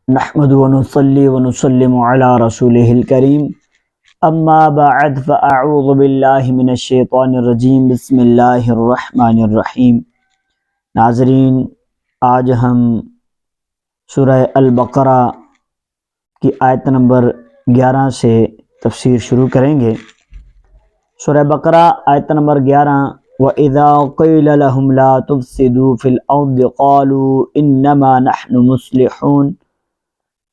نحمد ونصلي ونسلم على رسوله الكريم اما بعد فاعوذ باللہ من الشیطان الرجیم بسم اللہ الرحمن الرحیم۔ ناظرین، آج ہم سورہ البقرہ کی آیت نمبر 11 سے تفسیر شروع کریں گے۔ سورہ بقرہ آیت نمبر 11۔ وَإِذَا قِيلَ لَهُمْ لَا تُفْسِدُوا فِي الْأَرْضِ قَالُوا إِنَّمَا نَحْنُ مُصْلِحُونَ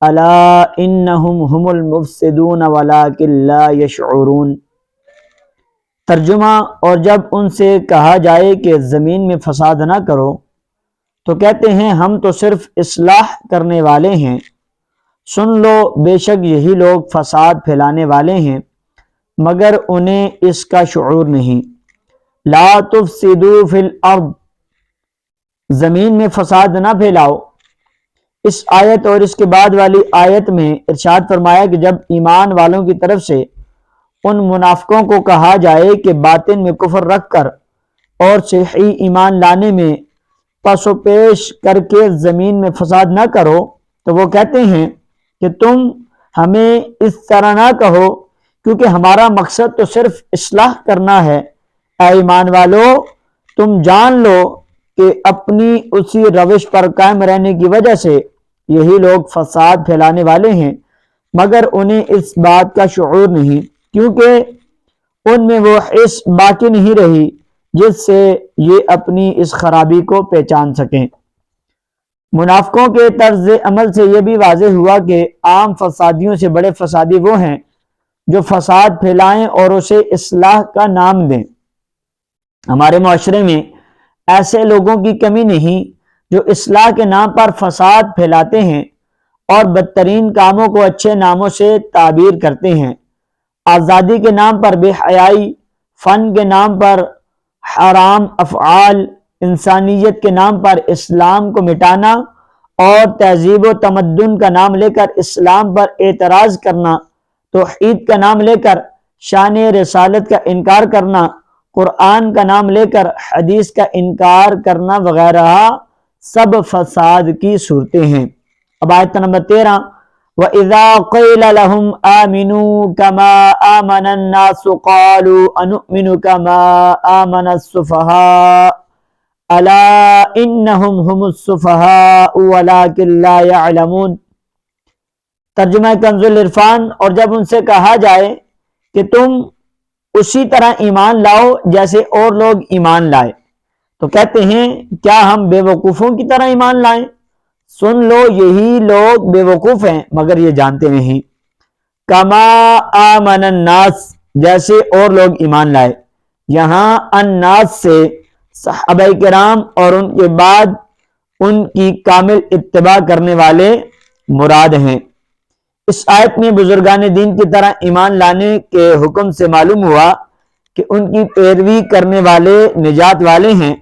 أَلَا إِنَّهُمْ هُمُ الْمُفْسِدُونَ وَلَكِنْ لَا يَشْعُرُونَ۔ ترجمہ: اور جب ان سے کہا جائے کہ زمین میں فساد نہ کرو تو کہتے ہیں ہم تو صرف اصلاح کرنے والے ہیں۔ سن لو، بے شک یہی لوگ فساد پھیلانے والے ہیں مگر انہیں اس کا شعور نہیں۔ لا تفسدوا فی الارض، زمین میں فساد نہ پھیلاؤ۔ اس آیت اور اس کے بعد والی آیت میں ارشاد فرمایا کہ جب ایمان والوں کی طرف سے ان منافقوں کو کہا جائے کہ باطن میں کفر رکھ کر اور صحیح ایمان لانے میں پس و پیش کر کے زمین میں فساد نہ کرو، تو وہ کہتے ہیں کہ تم ہمیں اس طرح نہ کہو کیونکہ ہمارا مقصد تو صرف اصلاح کرنا ہے۔ اے ایمان والو، تم جان لو کہ اپنی اسی روش پر قائم رہنے کی وجہ سے یہی لوگ فساد پھیلانے والے ہیں مگر انہیں اس بات کا شعور نہیں، کیونکہ ان میں وہ حس باقی نہیں رہی جس سے یہ اپنی اس خرابی کو پہچان سکیں۔ منافقوں کے طرز عمل سے یہ بھی واضح ہوا کہ عام فسادیوں سے بڑے فسادی وہ ہیں جو فساد پھیلائیں اور اسے اصلاح کا نام دیں۔ ہمارے معاشرے میں ایسے لوگوں کی کمی نہیں جو اصلاح کے نام پر فساد پھیلاتے ہیں اور بدترین کاموں کو اچھے ناموں سے تعبیر کرتے ہیں۔ آزادی کے نام پر بے حیائی، فن کے نام پر حرام افعال، انسانیت کے نام پر اسلام کو مٹانا اور تہذیب و تمدن کا نام لے کر اسلام پر اعتراض کرنا، توحید کا نام لے کر شان رسالت کا انکار کرنا، قرآن کا نام لے کر حدیث کا انکار کرنا وغیرہ سب فساد کی صورتیں ہیں۔ اب آیت نمبر 13۔ وَإِذَا قِيلَ لَهُمْ آمِنُوا كَمَا آمَنَ النَّاسُ قَالُوا أَنُؤْمِنُ كَمَا آمَنَ السُّفَهَاءُ أَلَا إِنَّهُمْ هُمُ السُّفَهَاءُ وَلَكِنْ لَا يَعْلَمُونَ۔ ترجمہ کنز العرفان۔ اور جب ان سے کہا جائے کہ تم اسی طرح ایمان لاؤ جیسے اور لوگ ایمان لائے تو کہتے ہیں کیا ہم بے وقوفوں کی طرح ایمان لائیں؟ سن لو، یہی لوگ بے وقوف ہیں مگر یہ جانتے نہیں۔ کما آمن الناس، جیسے اور لوگ ایمان لائے۔ یہاں الناس سے صحابہ کرام اور ان کے بعد ان کی کامل اتباع کرنے والے مراد ہیں۔ اس آیت میں بزرگان دین کی طرح ایمان لانے کے حکم سے معلوم ہوا کہ ان کی پیروی کرنے والے نجات والے ہیں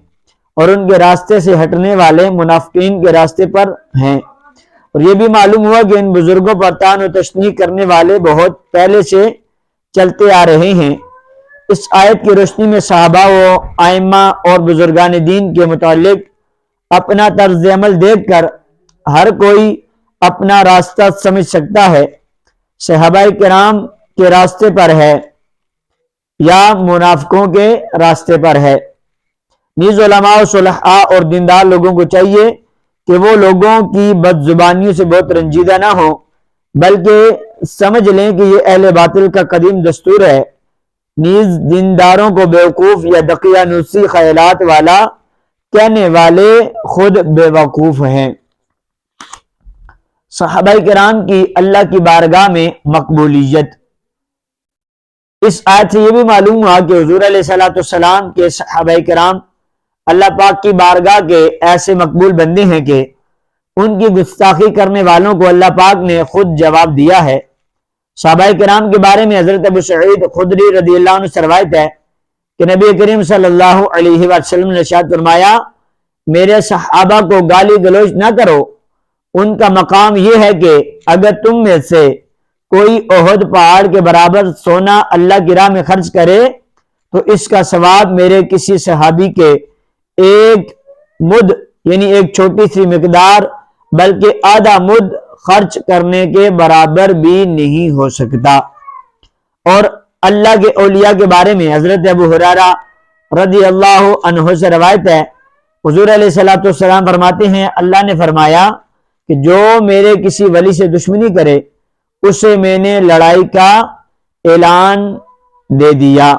اور ان کے راستے سے ہٹنے والے منافقین کے راستے پر ہیں، اور یہ بھی معلوم ہوا کہ ان بزرگوں پر طعن و تشنیع کرنے والے بہت پہلے سے چلتے آ رہے ہیں۔ اس آیت کی روشنی میں صحابہ و ائمہ اور بزرگان دین کے متعلق اپنا طرز عمل دیکھ کر ہر کوئی اپنا راستہ سمجھ سکتا ہے، صحابہ کرام کے راستے پر ہے یا منافقوں کے راستے پر ہے۔ نیز علماء و صلحاء اور دیندار لوگوں کو چاہیے کہ وہ لوگوں کی بد زبانیوں سے بہت رنجیدہ نہ ہوں، بلکہ سمجھ لیں کہ یہ اہل باطل کا قدیم دستور ہے۔ نیز دینداروں کو بیوقوف یا دقیانوسی خیالات والا کہنے والے خود بے وقوف ہیں۔ صحابہ کرام کی اللہ کی بارگاہ میں مقبولیت۔ اس آیت سے یہ بھی معلوم ہوا کہ حضور علیہ الصلوۃ والسلام کے صحابہ کرام اللہ پاک کی بارگاہ کے ایسے مقبول بندے ہیں کہ ان کی گستاخی کرنے والوں کو اللہ پاک نے خود جواب دیا ہے۔ صحابہ کرام کے بارے میں حضرت ابو سعید خدری رضی اللہ عنہ سے روایت ہے کہ نبی کریم صلی اللہ علیہ وسلم نے ارشاد فرمایا، میرے صحابہ کو گالی گلوچ نہ کرو، ان کا مقام یہ ہے کہ اگر تم میں سے کوئی احد پہاڑ کے برابر سونا اللہ کی راہ میں خرچ کرے تو اس کا ثواب میرے کسی صحابی کے ایک مد یعنی ایک چھوٹی سی مقدار بلکہ آدھا مد خرچ کرنے کے برابر بھی نہیں ہو سکتا۔ اور اللہ کے اولیاء کے بارے میں حضرت ابو ہریرہ رضی اللہ عنہ سے روایت ہے، حضور علیہ الصلوۃ والسلام فرماتے ہیں اللہ نے فرمایا کہ جو میرے کسی ولی سے دشمنی کرے اسے میں نے لڑائی کا اعلان دے دیا۔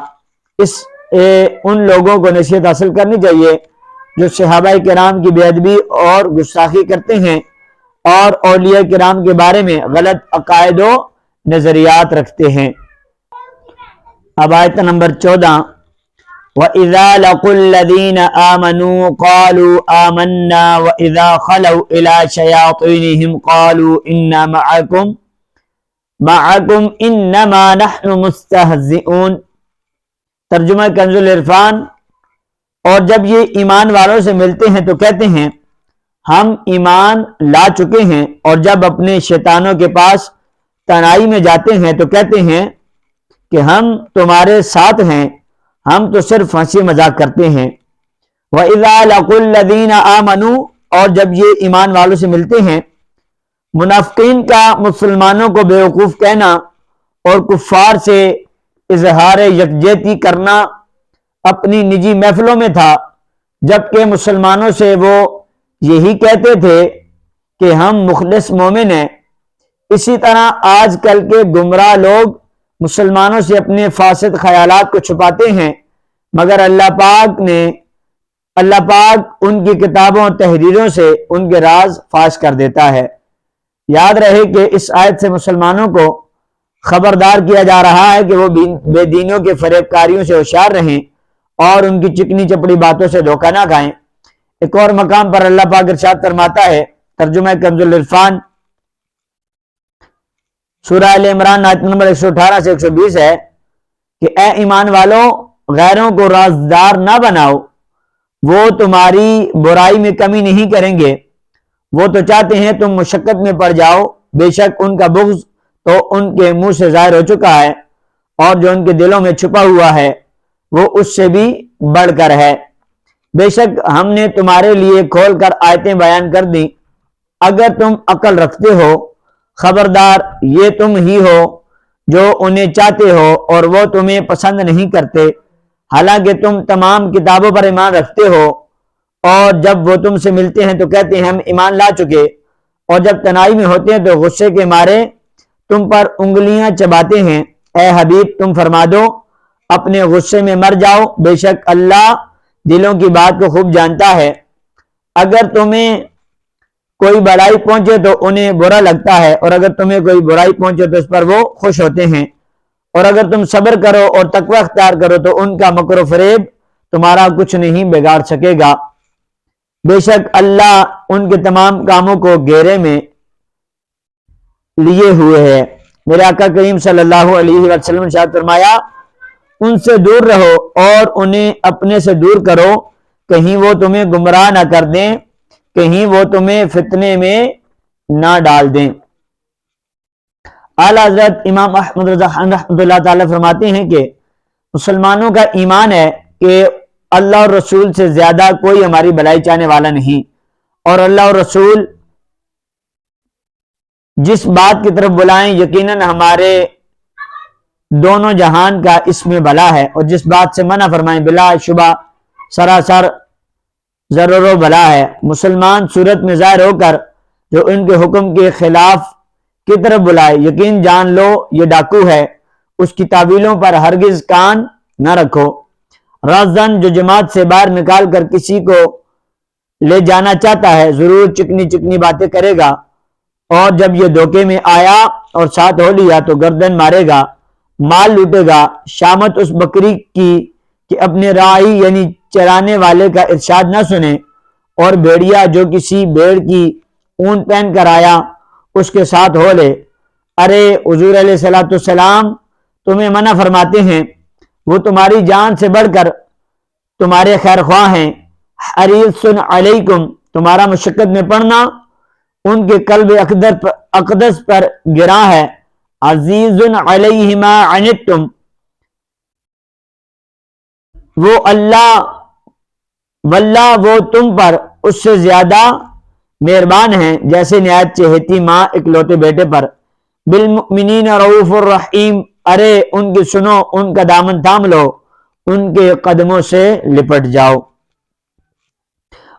ان لوگوں کو نصیحت حاصل کرنی چاہیے جو صحابہ کرام کی بے ادبی اور گستاخی کرتے ہیں اور اولیاء کرام کے بارے میں غلط عقائد و نظریات رکھتے ہیں۔ اب آیت نمبر 14، وَإِذَا لَقُوا الَّذِينَ آمَنُوا قَالُوا آمَنَّا وَإِذَا خَلَوْا إِلَىٰ شَيَاطِينِهِمْ قَالُوا إِنَّا مَعَكُمْ إِنَّمَا نَحْنُ مُسْتَهْزِئُونَ۔ ترجمہ کنز العرفان۔ اور جب یہ ایمان والوں سے ملتے ہیں تو کہتے ہیں ہم ایمان لا چکے ہیں، اور جب اپنے شیطانوں کے پاس تنہائی میں جاتے ہیں تو کہتے ہیں کہ ہم تمہارے ساتھ ہیں، ہم تو صرف ہنسی مذاق کرتے ہیں۔ وَإِذَا لَقُوا الَّذِينَ آمَنُوا، اور جب یہ ایمان والوں سے ملتے ہیں، منافقین کا مسلمانوں کو بیوقوف کہنا اور کفار سے اظہار یکجہتی کرنا اپنی نجی محفلوں میں تھا، جبکہ مسلمانوں سے وہ یہی کہتے تھے کہ ہم مخلص مومن ہیں۔ اسی طرح آج کل کے گمراہ لوگ مسلمانوں سے اپنے فاسد خیالات کو چھپاتے ہیں، مگر اللہ پاک ان کی کتابوں اور تحریروں سے ان کے راز فاش کر دیتا ہے۔ یاد رہے کہ اس آیت سے مسلمانوں کو خبردار کیا جا رہا ہے کہ وہ بے دینوں کے فریب کاریوں سے ہوشیار رہیں اور ان کی چکنی چپڑی باتوں سے دھوکہ نہ کھائیں۔ ایک اور مقام پر اللہ پاک ارشاد فرماتا ہے، ترجمہ کنز العرفان، سورہ آل عمران آیت نمبر 118 سے 120 ہے کہ اے ایمان والوں، غیروں کو رازدار نہ بناؤ، وہ تمہاری برائی میں کمی نہیں کریں گے، وہ تو چاہتے ہیں تم مشقت میں پڑ جاؤ، بے شک ان کا بغض تو ان کے منہ سے ظاہر ہو چکا ہے، اور جو ان کے دلوں میں چھپا ہوا ہے وہ اس سے بھی بڑھ کر ہے۔ بے شک ہم نے تمہارے لیے کھول کر آیتیں بیان کر دیں، اگر تم عقل رکھتے ہو۔ خبردار یہ تم ہی ہو جو انہیں چاہتے ہو اور وہ تمہیں پسند نہیں کرتے، حالانکہ تم تمام کتابوں پر ایمان رکھتے ہو۔ اور جب وہ تم سے ملتے ہیں تو کہتے ہیں ہم ایمان لا چکے، اور جب تنہائی میں ہوتے ہیں تو غصے کے مارے تم پر انگلیاں چباتے ہیں۔ اے حبیب تم فرما دو اپنے غصے میں مر جاؤ، بے شک اللہ دلوں کی بات کو خوب جانتا ہے۔ اگر تمہیں کوئی بڑائی پہنچے تو انہیں برا لگتا ہے، اور اگر تمہیں کوئی برائی پہنچے تو اس پر وہ خوش ہوتے ہیں، اور اگر تم صبر کرو اور تقوی اختیار کرو تو ان کا مکر و فریب تمہارا کچھ نہیں بگاڑ سکے گا۔ بے شک اللہ ان کے تمام کاموں کو گھیرے میں لیے ہوئے ہے۔ میرے آقا کریم صلی اللہ علیہ وسلم نے ارشاد فرمایا ان سے دور رہو اور انہیں اپنے سے دور کرو، کہیں وہ تمہیں گمراہ نہ کر دیں، کہیں وہ تمہیں فتنے میں نہ ڈال دیں۔ اعلیٰ حضرت امام احمد رضا خان رحمۃ اللہ تعالی فرماتے ہیں کہ مسلمانوں کا ایمان ہے کہ اللہ اور رسول سے زیادہ کوئی ہماری بھلائی چاہنے والا نہیں، اور اللہ اور رسول جس بات کی طرف بلائیں یقیناً ہمارے دونوں جہان کا اس میں بھلا ہے، اور جس بات سے منع فرمائیں بلا شبہ سراسر ضرر و بلا ہے۔ مسلمان صورت میں ظاہر ہو کر جو ان کے حکم کے خلاف کی طرف بلائے، یقین جان لو یہ ڈاکو ہے، اس کی تعویلوں پر ہرگز کان نہ رکھو۔ رازدان جو جماعت سے باہر نکال کر کسی کو لے جانا چاہتا ہے ضرور چکنی چکنی باتیں کرے گا، اور جب یہ دھوکے میں آیا اور ساتھ ہو لیا تو گردن مارے گا، مال لوٹے گا۔ شامت اس بکری کی کہ اپنے راعی یعنی چرانے والے کا ارشاد نہ سنے، اور بھیڑیا جو کسی بھیڑ کی اون پہن کر آیا اس کے ساتھ ہو لے۔ ارے حضور علیہ السلام تمہیں منع فرماتے ہیں، وہ تمہاری جان سے بڑھ کر تمہارے خیر خواہ ہیں۔ حریص علیکم تمہارا مشقت میں پڑنا ان کے قلب اقدس پر گراں ہے۔ عزیز علیہ ما عنتم وہ اللہ واللہ وہ تم پر اس سے زیادہ مہربان ہیں جیسے نہایت چہیتی ماں اکلوتے بیٹے پر، بالمؤمنین رؤوف الرحیم، ارے ان کی سنو، ان کا دامن تھام لو، ان کے قدموں سے لپٹ جاؤ۔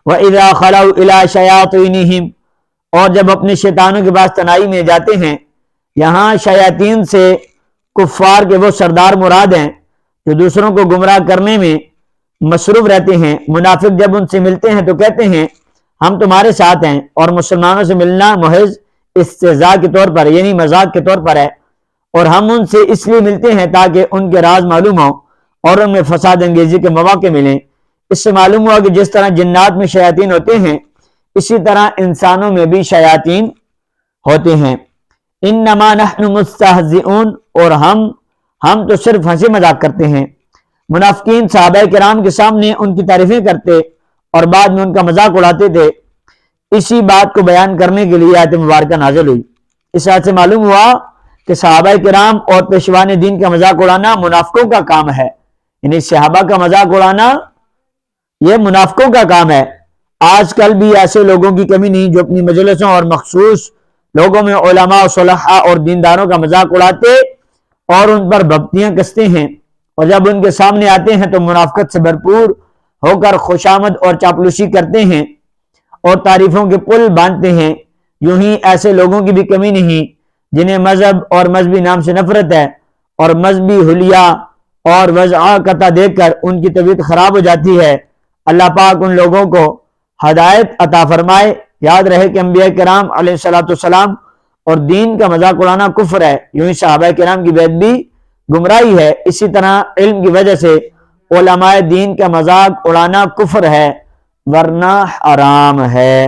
وَإِذَا خَلَوْا إِلَىٰ شَيَاطِينِهِمْ، اور جب اپنے شیطانوں کے پاس تنہائی میں جاتے ہیں، یہاں شیاطین سے کفار کے وہ سردار مراد ہیں جو دوسروں کو گمراہ کرنے میں مصروف رہتے ہیں۔ منافق جب ان سے ملتے ہیں تو کہتے ہیں ہم تمہارے ساتھ ہیں، اور مسلمانوں سے ملنا محض استہزاء کے طور پر یعنی مذاق کے طور پر ہے، اور ہم ان سے اس لیے ملتے ہیں تاکہ ان کے راز معلوم ہوں اور ان میں فساد انگیزی کے مواقع ملیں۔ اس سے معلوم ہوا کہ جس طرح جنات میں شیاطین ہوتے ہیں اسی طرح انسانوں میں بھی شیاطین ہوتے ہیں۔ انما نحن مستہزئون، اور ہم تو صرف ہنسی مذاق کرتے ہیں۔ منافقین صحابہ کرام کے سامنے ان کی تعریفیں کرتے اور بعد میں ان کا مذاق اڑاتے تھے۔ اسی بات کو بیان کرنے کے لیے آیت مبارکہ نازل ہوئی۔ اس آیت سے معلوم ہوا کہ صحابہ کرام اور پیشوان دین کا مذاق اڑانا منافقوں کا کام ہے، یعنی صحابہ کا مذاق اڑانا یہ منافقوں کا کام ہے۔ آج کل بھی ایسے لوگوں کی کمی نہیں جو اپنی مجلسوں اور مخصوص لوگوں میں علماء صلحاء اور دینداروں کا مذاق اڑاتے اور ان پر بھپتیاں کستے ہیں، اور جب ان کے سامنے آتے ہیں تو منافقت سے بھرپور ہو کر خوشامد اور چاپلوسی کرتے ہیں اور تعریفوں کے پل باندھتے ہیں۔ یوں ہی ایسے لوگوں کی بھی کمی نہیں جنہیں مذہب اور مذہبی نام سے نفرت ہے، اور مذہبی حلیہ اور وضاحت دیکھ کر ان کی طبیعت خراب ہو جاتی ہے۔ اللہ پاک ان لوگوں کو ہدایت عطا فرمائے۔ یاد رہے کہ انبیاء کرام علیہ الصلوۃ والسلام اور دین کا مذاق اڑانا کفر ہے، یوں ہی صحابہ کرام کی بیعت بھی گمراہی ہے۔ اسی طرح علم کی وجہ سے علماء دین کا مذاق اڑانا کفر ہے ورنہ حرام ہے۔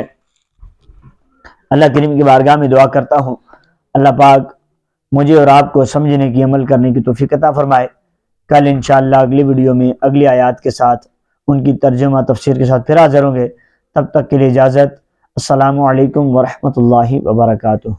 اللہ کریم کی بارگاہ میں دعا کرتا ہوں اللہ پاک مجھے اور آپ کو سمجھنے کی عمل کرنے کی توفیق عطا فرمائے۔ کل انشاءاللہ اگلی ویڈیو میں اگلی آیات کے ساتھ ان کی ترجمہ تفسیر کے ساتھ پھر حاضر ہوں گے۔ تب تک کے لیے اجازت۔ السلام علیکم ورحمۃ اللہ وبرکاتہ۔